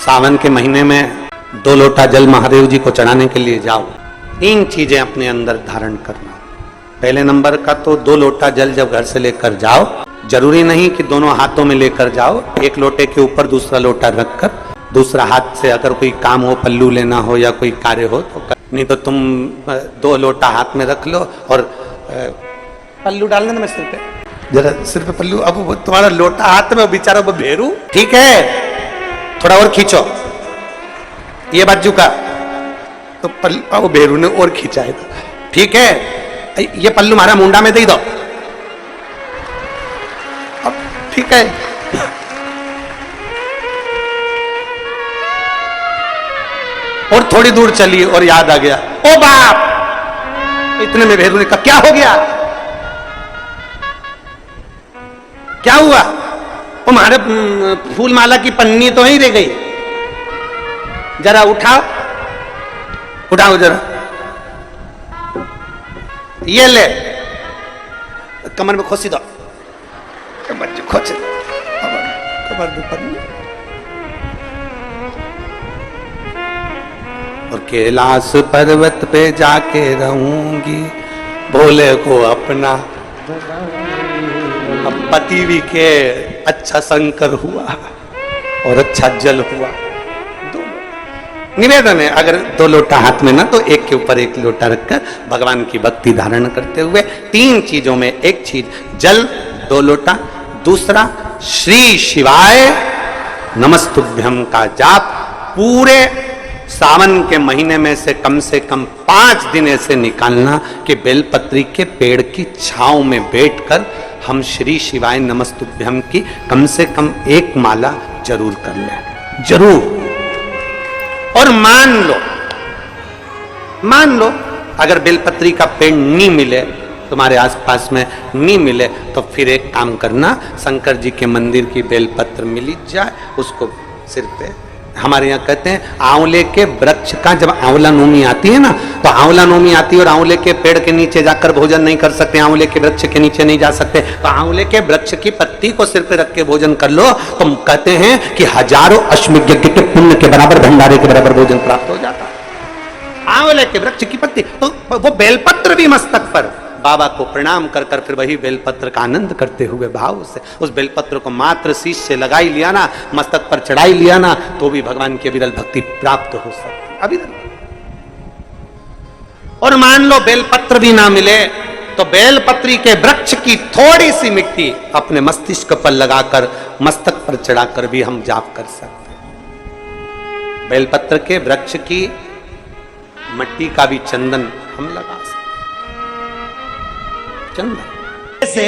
सावन के महीने में 2 लोटा जल महादेव जी को चढ़ाने के लिए जाओ, 3 चीजें अपने अंदर धारण करना। पहले नंबर का तो 2 लोटा जल जब घर से लेकर जाओ, जरूरी नहीं कि दोनों हाथों में लेकर जाओ, एक लोटे के ऊपर दूसरा लोटा रखकर दूसरा हाथ से अगर कोई काम हो, पल्लू लेना हो या कोई कार्य हो तो नहीं तो तुम 2 लोटा हाथ में रख लो और पल्लू डालना ना मैं सिर पे, जरा सिर पे पल्लू। अब वो तुम्हारा लोटा हाथ में, बेचारा वो भेरू, ठीक है थोड़ा और खींचो, ये बाजू का तो पल्लू वो भेरू ने और खींचा है, ठीक है ये पल्लू हमारा मुंडा में दे दो, अब ठीक है। और थोड़ी दूर चली और याद आ गया, ओ बाप, इतने में भेरू ने कहा क्या हो गया, क्या हुआ? वो हमारे फूल माला की पन्नी तो ही रह गई, जरा उठाओ उठाओ जरा, ये ले कमर में खोसी दो, कमर में खोच कमर में पन्नी। और कैलाश पर्वत पे जाके रहूंगी, भोले को अपना। अब पति भी के अच्छा शंकर हुआ और अच्छा जल हुआ। निवेदन है, अगर 2 लोटा हाथ में ना तो एक के ऊपर एक लोटा रखकर भगवान की भक्ति धारण करते हुए 3 चीजों में एक चीज जल 2 लोटा, दूसरा श्री शिवाय नमस्तुभ्यम का जाप पूरे सावन के महीने में से कम 5 दिन ऐसे निकालना कि बेलपत्री के पेड़ की छांव में बैठकर हम श्री शिवाय नमस्तुभ्यम की कम से कम 1 माला जरूर कर लें, जरूर। और मान लो अगर बेलपत्री का पेड़ नहीं मिले, तुम्हारे आसपास में नहीं मिले, तो फिर एक काम करना, शंकर जी के मंदिर की बेलपत्र मिल जाए, उसको सिर पे, हमारे यहाँ कहते हैं आंवले के वृक्ष का, जब आंवला नोमी आती है ना, तो आंवला नोमी आती है और आंवले के पेड़ के नीचे जाकर भोजन नहीं कर सकते, आंवले के वृक्ष के नीचे नहीं जा सकते, तो आंवले के वृक्ष की पत्ती को सिर पे रख के भोजन कर लो, तो कहते हैं कि हजारों अश्वमेध यज्ञ के पुण्य के बराबर, भंडारे के बराबर भोजन प्राप्त हो जाता है। आंवले के वृक्ष की पत्ती, तो वो बेलपत्र भी मस्तक पर बाबा को प्रणाम कर कर फिर वही बेलपत्र का आनंद करते हुए भाव से उस बेलपत्र को मात्र शीश से लगा ही लिया ना, मस्तक पर चढ़ा ही लिया ना, तो भी भगवान की अविरल भक्ति प्राप्त हो सकती अविरल। और मान लो बेलपत्र भी ना मिले तो बेलपत्री के वृक्ष की थोड़ी सी मिट्टी अपने मस्तिष्क पर लगाकर मस्तक पर चढ़ाकर भी हम जाप कर सकते हैं। बेलपत्र के वृक्ष की मिट्टी का भी चंदन हम लगा सकते, जैसे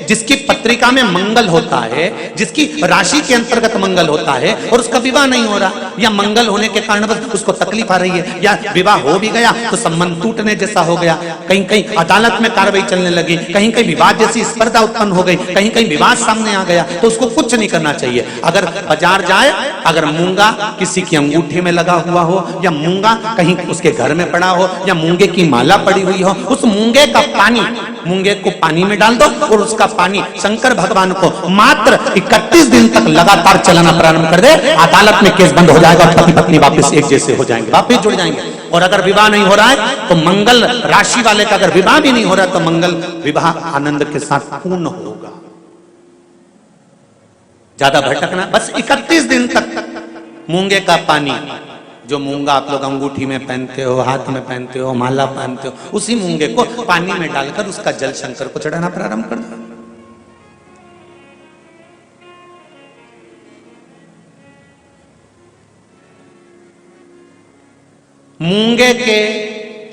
जिसकी पत्रिका में मंगल होता है, जिसकी राशि के अंतर्गत मंगल होता है और उसका विवाह नहीं हो रहा, या मंगल होने के कारण उसको तकलीफ आ रही है, या विवाह हो भी गया तो संबंध टूटने जैसा हो गया, कहीं कहीं अदालत में कार्रवाई चलने लगी, कहीं कहीं विवाद जैसी स्पर्धा उत्पन्न हो गई, कहीं कहीं विवाद सामने आ गया, तो उसको कुछ नहीं करना चाहिए। अगर बाजार जाए, अगर मूंगा किसी की अंगूठी में लगा हुआ हो, या मूंगा कहीं उसके घर में पड़ा हो, या मूंगे की माला पड़ी हुई हो, उस मूंगे का पानी, मूंगे को पानी में डाल दो और उसका पानी शंकर भगवान को मात्र 31 दिन तक लगातार चलाना प्रारंभ कर दे, अदालत में केस बंद हो जाएगा और पति पत्नी वापस एक जैसे हो जाएंगे, वापस जुड़ जाएंगे। और अगर विवाह नहीं हो रहा है तो मंगल राशि वाले का अगर विवाह भी नहीं हो रहा है तो मंगल विवाह आनंद के साथ पूर्ण होगा। ज्यादा भटकना, बस 31 दिन तक मूंगे का पानी, जो मूंगा आप लोग अंगूठी में पहनते हो, हाथ में पहनते हो, माला पहनते हो, उसी मूंगे को पानी में डालकर उसका जल शंकर को चढ़ाना प्रारंभ कर दो। मूंगे के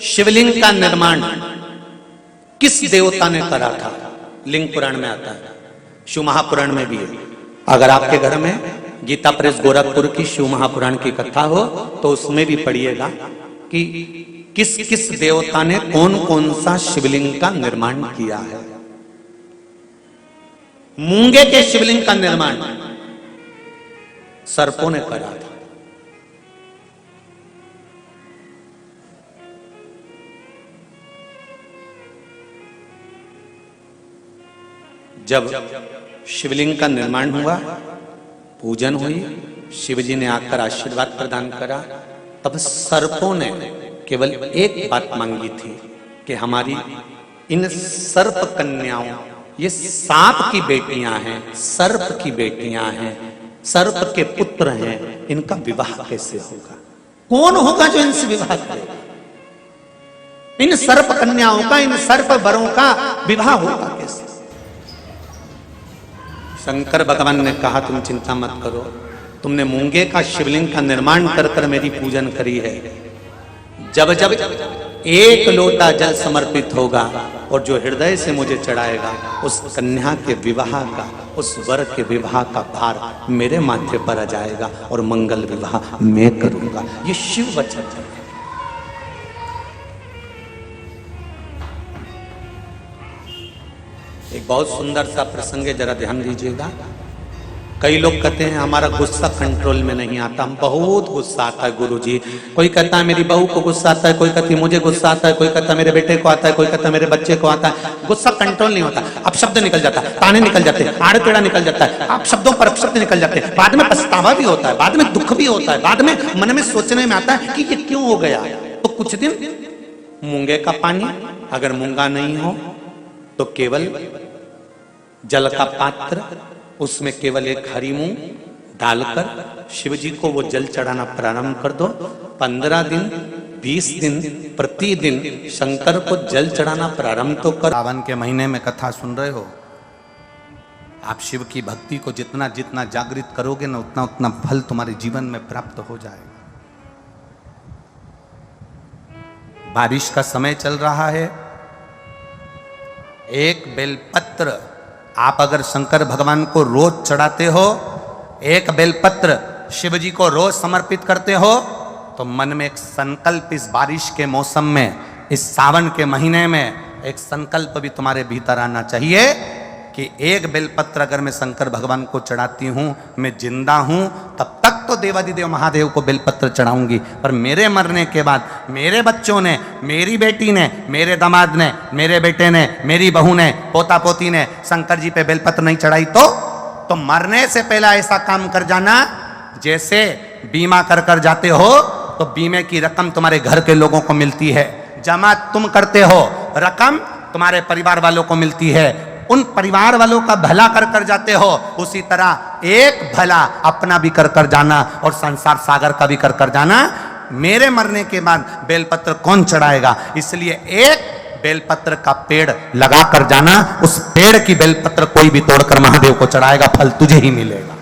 शिवलिंग का निर्माण किस देवता ने करा था? लिंग पुराण में आता है, शिव महापुराण में भी है। अगर आपके घर में गीता प्रेस गोरखपुर की शिव महापुराण की कथा हो तो उसमें भी पढ़िएगा कि किस किस देवता ने कौन कौन सा शिवलिंग का निर्माण किया है। मूंगे के शिवलिंग का निर्माण सर्पों ने करा था। जब शिवलिंग का निर्माण हुआ, पूजन हुई, शिव जी ने आकर आशीर्वाद प्रदान करा, तब सर्पों ने केवल एक बात मांगी थी कि हमारी इन सर्प कन्याओं, ये सांप की बेटियां हैं, सर्प की बेटियां हैं, सर्प के पुत्र हैं, इनका विवाह कैसे होगा? कौन होगा जो इनसे विवाह करे? इन सर्प कन्याओं का, इन सर्प वरों का विवाह होगा कैसे? शंकर भगवान ने कहा तुम चिंता मत करो, तुमने मूंगे का शिवलिंग का निर्माण कर कर मेरी पूजन करी है। जब जब एक लोटा जल समर्पित होगा और जो हृदय से मुझे चढ़ाएगा, उस कन्या के विवाह का, उस वर के विवाह का भार मेरे माथे पर आ जाएगा और मंगल विवाह मैं करूंगा। ये शिव वचन है। एक बहुत सुंदर सा प्रसंग है, जरा ध्यान दीजिएगा। कई लोग कहते हैं हमारा गुस्सा कंट्रोल में नहीं आता, हम बहुत गुस्सा आता है गुरुजी। कोई कहता है मेरी बहू को गुस्सा आता है, कोई कहती है मुझे गुस्सा आता है, कोई कहता है मेरे बेटे को आता है, कोई कहता है मेरे बच्चे को आता है। गुस्सा कंट्रोल नहीं होता, अब शब्द निकल जाता है, ताने निकल जाते हैं, आड़ टेढ़ा निकल जाता है, आप शब्दों पर शब्द निकल जाते हैं। बाद में पछतावा भी होता है, बाद में दुख भी होता है, बाद में मन में सोचने में आता है कि ये क्यों हो गया। तो कुछ दिन मूंगे का पानी, अगर मूंगा नहीं हो तो केवल जल का पात्र, उसमें केवल एक हरी मूंग डालकर शिव जी को वो जल चढ़ाना प्रारंभ कर दो। 15 दिन 20 दिन प्रतिदिन शंकर को जल चढ़ाना प्रारंभ तो कर। सावन के महीने में कथा सुन रहे हो आप, शिव की भक्ति को जितना जितना जागृत करोगे ना, उतना उतना फल तुम्हारे जीवन में प्राप्त हो जाएगा। बारिश का समय चल रहा है, एक बेलपत्र आप अगर शंकर भगवान को रोज चढ़ाते हो, एक बेलपत्र शिव जी को रोज समर्पित करते हो, तो मन में एक संकल्प इस बारिश के मौसम में, इस सावन के महीने में एक संकल्प भी तुम्हारे भीतर आना चाहिए कि एक बेलपत्र अगर मैं शंकर भगवान को चढ़ाती हूं, मैं जिंदा हूं, तब तक तो देवादिदेव महादेव को बेलपत्र चढ़ाऊंगी, पर मेरे मरने के बाद मेरे बच्चों ने, मेरी बेटी ने, मेरे दामाद ने, मेरे बेटे ने, मेरी बहू ने, पोता पोती ने शंकर जी पे बेलपत्र नहीं चढ़ाई तो मरने से पहले ऐसा काम कर जाना, जैसे बीमा कर कर जाते हो तो बीमे की रकम तुम्हारे घर के लोगों को मिलती है, जमा तुम करते हो, रकम तुम्हारे परिवार वालों को मिलती है, उन परिवार वालों का भला कर कर जाते हो, उसी तरह एक भला अपना भी कर कर जाना और संसार सागर का भी कर कर जाना। मेरे मरने के बाद बेलपत्र कौन चढ़ाएगा? इसलिए एक बेलपत्र का पेड़ लगा कर जाना, उस पेड़ की बेलपत्र कोई भी तोड़कर महादेव को चढ़ाएगा, फल तुझे ही मिलेगा।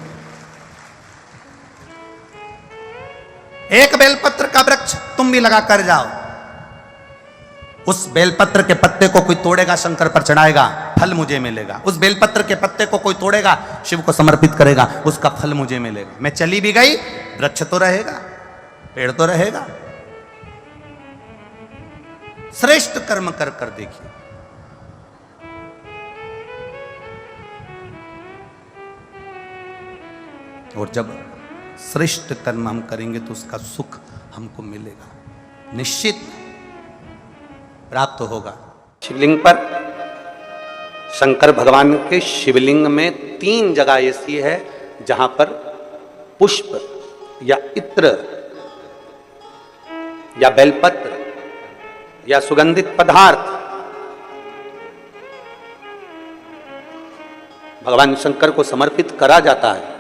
एक बेलपत्र का वृक्ष तुम भी लगा कर जाओ, उस बेलपत्र के पत्ते को कोई तोड़ेगा, शंकर पर चढ़ाएगा, फल मुझे मिलेगा। उस बेलपत्र के पत्ते को कोई तोड़ेगा, शिव को समर्पित करेगा, उसका फल मुझे मिलेगा। मैं चली भी गई, वृक्ष तो रहेगा, पेड़ तो रहेगा। श्रेष्ठ कर्म कर कर देखिए। और जब श्रेष्ठ कर्म हम करेंगे तो उसका सुख हमको मिलेगा, निश्चित प्राप्त होगा। शिवलिंग पर, शंकर भगवान के शिवलिंग में 3 जगह ऐसी है जहां पर पुष्प या इत्र या बेलपत्र या सुगंधित पदार्थ भगवान शंकर को समर्पित करा जाता है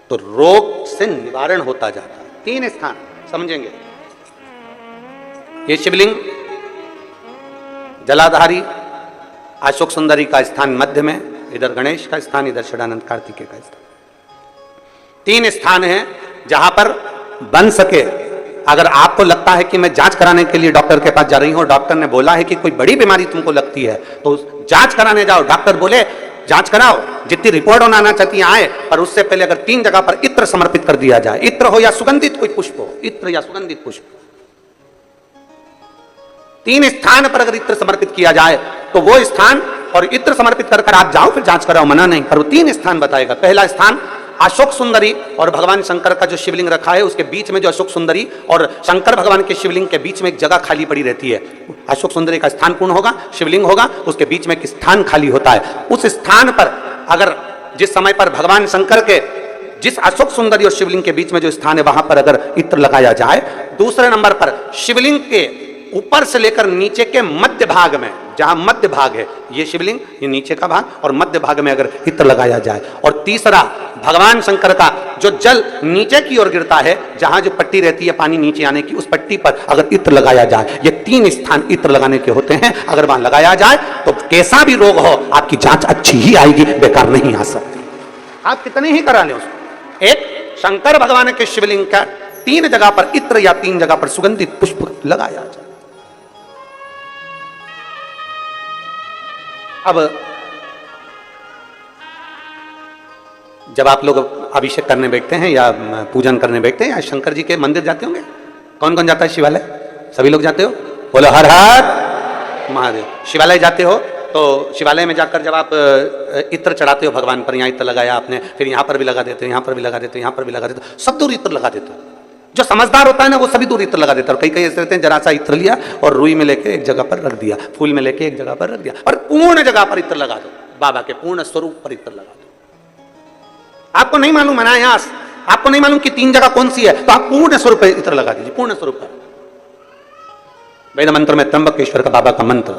तो रोग से निवारण होता जाता है। 3 स्थान समझेंगे। ये शिवलिंग जलाधारी अशोक सुंदरी का स्थान मध्य में, इधर गणेश का स्थान, इधर षडानंद कार्तिकेय का स्थान। 3 स्थान हैं जहां पर बन सके। अगर आपको लगता है कि मैं जांच कराने के लिए डॉक्टर के पास जा रही हूं, डॉक्टर ने बोला है कि कोई बड़ी बीमारी तुमको लगती है, तो जांच कराने जाओ, डॉक्टर बोले जांच कराओ, जितनी रिपोर्ट आना चाहती है आए, पर उससे पहले अगर 3 जगह पर इत्र समर्पित कर दिया जाए, इत्र हो या सुगंधित कोई पुष्प हो, इत्र या सुगंधित पुष्प, 3 स्थान पर अगर इत्र समर्पित किया जाए तो वो स्थान और इत्र समर्पित कर कर आप जाओ, फिर जांच कराओ, मना नहीं, पर वो 3 स्थान बताएगा। पहला स्थान अशोक सुंदरी और भगवान शंकर का जो शिवलिंग रखा है उसके बीच में जो अशोक सुंदरी और शंकर भगवान के शिवलिंग के बीच में एक जगह खाली पड़ी रहती है। अशोक सुंदरी का स्थान पूर्ण होगा, शिवलिंग होगा, उसके बीच में एक स्थान खाली होता है। उस स्थान पर अगर जिस समय पर भगवान शंकर के जिस अशोक सुंदरी और शिवलिंग के बीच में जो स्थान है वहां पर अगर इत्र लगाया जाए। दूसरे नंबर पर शिवलिंग के ऊपर से लेकर नीचे के मध्य भाग में, जहां मध्य भाग है ये शिवलिंग, ये नीचे का भाग, और मध्य भाग में अगर इत्र लगाया जाए। और तीसरा, भगवान शंकर का जो जल नीचे की ओर गिरता है, जहां जो पट्टी रहती है पानी नीचे आने की, उस पट्टी पर अगर इत्र लगाया जाए, ये 3 स्थान इत्र लगाने के होते हैं। अगर वहां लगाया जाए तो कैसा भी रोग हो आपकी जांच अच्छी ही आएगी, बेकार नहीं आ सकती। आप कितने ही करा लें उसको। एक शंकर भगवान के शिवलिंग का 3 जगह पर इत्र या 3 जगह पर सुगंधित पुष्प लगाया जाए। अब जब आप लोग अभिषेक करने बैठते हैं या पूजन करने बैठते हैं या शंकर जी के मंदिर जाते होंगे, कौन कौन जाता है शिवालय? सभी लोग जाते हो? बोलो हर हर महादेव। शिवालय जाते हो तो शिवालय में जाकर जब आप इत्र चढ़ाते हो भगवान पर, यहाँ इत्र लगाया आपने, फिर यहाँ पर भी लगा देते हो, यहाँ पर भी लगा देते हो, यहाँ पर भी लगा देते हो, सब दूर इत्र लगा देते हो। जो समझदार होता है ना वो सभी दूर इत्र लगा देता है। और कई कई ऐसे रहते हैं जरा सा इत्र लिया और रुई में लेके एक जगह पर रख दिया, फूल में लेके एक जगह पर रख दिया, और पूर्ण जगह पर इत्र लगा दो, बाबा के पूर्ण स्वरूप पर इत्र लगा दो। आपको नहीं मालूम अनायास, आपको नहीं मालूम कि 3 जगह कौन सी है, तो आप पूर्ण स्वरूप पर इत्र लगा दीजिए, पूर्ण स्वरूप पर। वेद मंत्र में त्र्यंबकेश्वर का बाबा का मंत्र,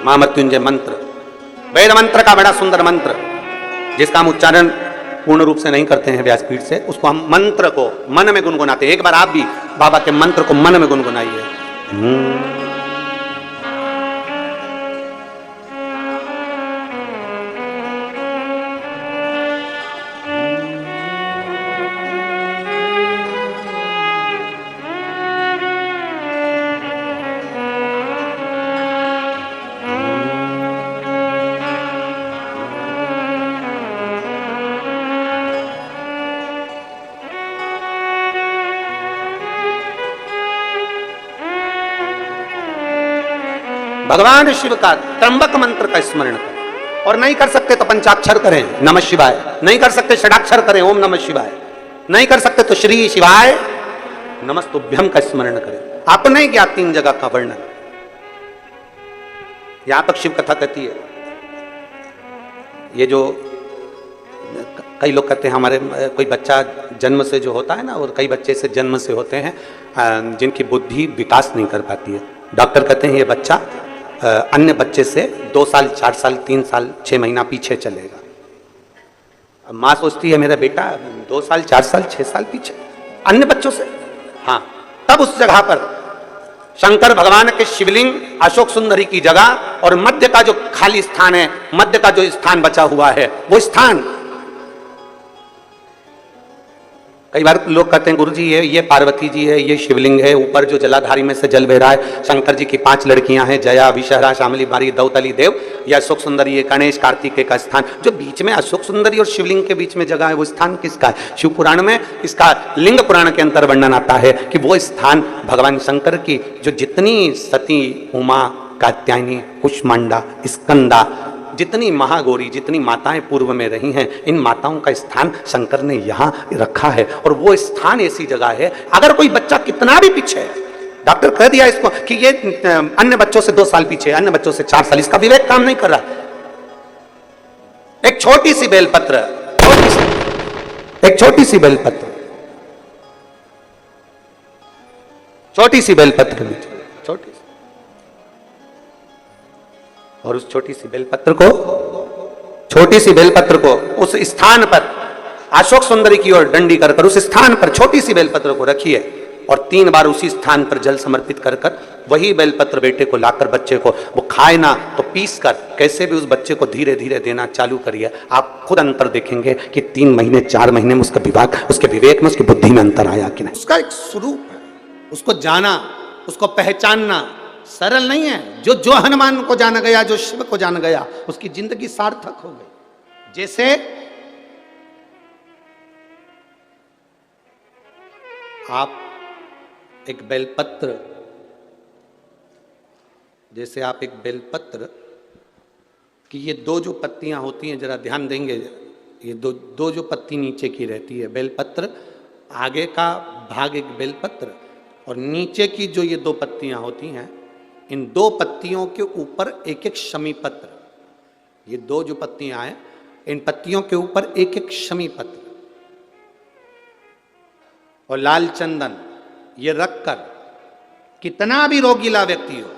महामृत्युंजय मंत्र, वेद मंत्र का बड़ा सुंदर मंत्र, जिसका हम उच्चारण पूर्ण रूप से नहीं करते हैं व्यासपीठ से, उसको हम मंत्र को मन में गुनगुनाते हैं। एक बार आप भी बाबा के मंत्र को मन में गुनगुनाइए। भगवान शिव का त्र्यंबक मंत्र का स्मरण करें, और नहीं कर सकते तो पंचाक्षर करें नमः शिवाय, नहीं कर सकते षडाक्षर करें ओम नमः शिवाय, नहीं कर सकते तो श्री शिवाय नमस्तुभ्यम का स्मरण करें। आपको नहीं क्या 3 जगह का वर्णन, यहां तक शिव कथा कहती है। ये जो कई लोग कहते हैं हमारे कोई बच्चा जन्म से जो होता है ना, और कई बच्चे से जन्म से होते हैं जिनकी बुद्धि विकास नहीं कर पाती है। डॉक्टर कहते हैं ये बच्चा अन्य बच्चे से 2 साल 4 साल 3 साल 6 महीना पीछे चलेगा। अब माँ सोचती है मेरा बेटा 2 साल 4 साल 6 साल पीछे अन्य बच्चों से। हाँ, तब उस जगह पर शंकर भगवान के शिवलिंग, अशोक सुंदरी की जगह और मध्य का जो खाली स्थान है, मध्य का जो स्थान बचा हुआ है, वो स्थान कई बार लोग कहते हैं गुरुजी ये पार्वती जी है, ये शिवलिंग है, ऊपर जो जलाधारी में से जल बह रहा है, शंकर जी की 5 लड़कियां हैं, जया विषहरा शामली बारी दौतली देव, यह अशोक सुंदरी, ये गणेश कार्तिकेय का स्थान, जो बीच में अशोक सुंदरी और शिवलिंग के बीच में जगह है, वो स्थान किसका है? शिव पुराण में इसका लिंग पुराण के अंतर वर्णन आता है कि वो स्थान भगवान शंकर की जो जितनी सती, उमा, कात्यायनी, कुष्मांडा, स्कंदा, जितनी महागौरी, जितनी माताएं पूर्व में रही हैं, इन माताओं का स्थान शंकर ने यहाँ रखा है। और वो स्थान ऐसी जगह है, अगर कोई बच्चा कितना भी पीछे है, डॉक्टर कह दिया इसको कि ये अन्य बच्चों से 2 साल पीछे, अन्य बच्चों से 4 साल, इसका विवेक काम नहीं कर रहा। एक छोटी सी बेलपत्र, एक छोटी सी बेलपत्र, छोटी सी बेलपत्र, छोटी, और उस छोटी सी बेलपत्र को उस स्थान पर अशोक सुंदरी की ओर डंडी कर उस स्थान पर छोटी सी बेलपत्र को रखिए, और 3 बार उसी स्थान पर जल समर्पित कर वही बेलपत्र बेटे को लाकर बच्चे को, वो खाए ना तो पीस कर कैसे भी उस बच्चे को धीरे धीरे देना चालू करिए। आप खुद अंतर देखेंगे कि 3 महीने 4 महीने में उसका विभाग, उसके विवेक में, उसकी बुद्धि में अंतर आया कि नहीं। उसका एक स्वरूप है, उसको जाना, उसको पहचानना सरल नहीं है। जो हनुमान को जाना गया, जो शिव को जाना गया, उसकी जिंदगी सार्थक हो गई। जैसे आप एक बेलपत्र, जैसे आप एक बेलपत्र कि ये 2 जो पत्तियां होती हैं, जरा ध्यान देंगे, ये दो जो पत्ती नीचे की रहती है, बेलपत्र आगे का भाग एक बेलपत्र, और नीचे की जो ये 2 पत्तियां होती हैं, इन 2 पत्तियों के ऊपर एक एक शमी पत्र। ये 2 जो पत्तियां हैं, इन पत्तियों के ऊपर एक एक शमी पत्र और लाल चंदन, ये रखकर कितना भी रोगीला व्यक्ति हो,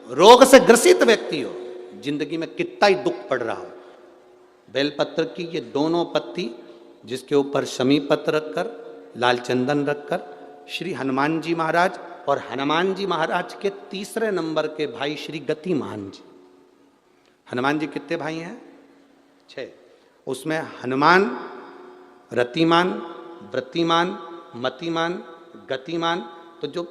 रोग से ग्रसित व्यक्ति हो, जिंदगी में कितना ही दुख पड़ रहा हो, बेलपत्र की ये दोनों पत्ती जिसके ऊपर शमी पत्र रखकर, लाल चंदन रखकर, श्री हनुमान जी महाराज और हनुमान जी महाराज के तीसरे नंबर के भाई श्री गतिमान जी। हनुमान जी कितने भाई हैं? 6। उसमें हनुमान, रतिमान, वृत्तिमान, मतिमान, गतिमान, तो जो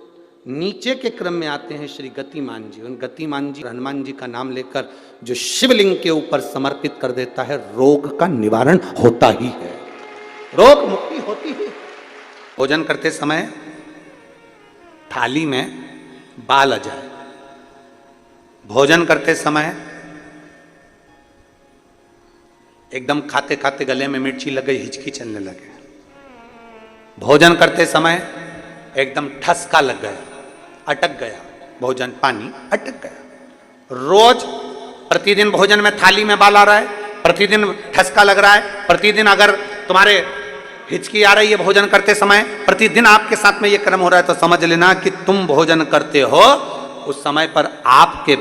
नीचे के क्रम में आते हैं श्री गतिमान जी, उन गतिमान जी हनुमान जी का नाम लेकर जो शिवलिंग के ऊपर समर्पित कर देता है, रोग का निवारण होता ही है, रोग मुक्ति होती है। भोजन करते समय थाली में बाल आ जाए, भोजन करते समय एकदम खाते खाते गले में मिर्ची लग गई, हिचकी चलने लगे, भोजन करते समय एकदम ठसका लग गया, अटक गया भोजन, पानी अटक गया। रोज प्रतिदिन भोजन में थाली में बाल आ रहा है, प्रतिदिन ठसका लग रहा है, प्रतिदिन अगर तुम्हारे हिचकी आ रही है भोजन करते समय, प्रतिदिन आपके साथ में ये क्रम हो रहा है, तो समझ लेना कि तुम भोजन करते हो उस समय पर आपके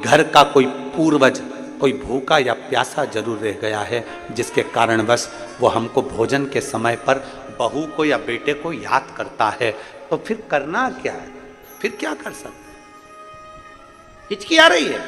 घर का कोई पूर्वज कोई भूखा या प्यासा जरूर रह गया है, जिसके कारणवश वो हमको भोजन के समय पर बहू को या बेटे को याद करता है। तो फिर करना क्या है? फिर क्या कर सकते? हिचकी आ रही है,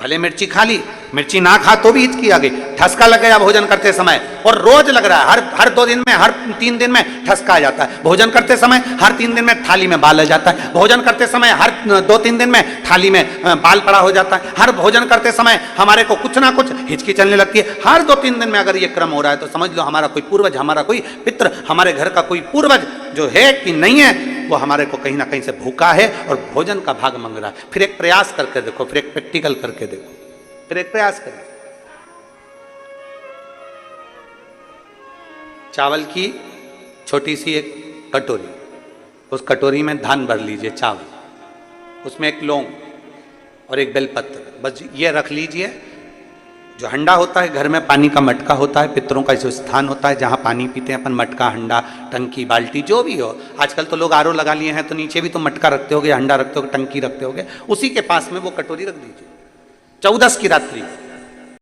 भले मिर्ची खा ली, मिर्ची ना खा तो भी हिचकी आ गई, ठसका लग गया भोजन करते समय, और रोज लग रहा है, हर 2 दिन में, हर 3 दिन में ठसका आ जाता है, भोजन करते समय हर 3 दिन में थाली में बाल आ जाता है, भोजन करते समय हर 2-3 दिन में थाली में बाल पड़ा हो जाता है, हर भोजन करते समय हमारे को कुछ ना कुछ हिचकी चलने लगती है। हर 2-3 दिन में अगर ये क्रम हो रहा है तो समझ लो हमारा कोई पूर्वज, हमारा कोई पितृ, हमारे घर का कोई पूर्वज जो है कि नहीं है, वो हमारे को कहीं ना कहीं से भूखा है और भोजन का भाग मांग रहा है। फिर एक प्रयास करके देखो, फिर एक प्रैक्टिकल करके देखो, फिर एक प्रयास करें। चावल की छोटी सी एक कटोरी, उस कटोरी में धान भर लीजिए चावल, उसमें एक लौंग और एक बेलपत्र, बस ये रख लीजिए। जो हंडा होता है, घर में पानी का मटका होता है, पितरों का जो स्थान होता है जहाँ पानी पीते हैं अपन, मटका, हंडा, टंकी, बाल्टी, जो भी हो, आजकल तो लोग आरओ लगा लिए हैं तो नीचे भी तो मटका रखते होगे, हंडा रखते होगे, टंकी रखते होगे, उसी के पास में वो कटोरी रख दीजिए। 14 की रात्रि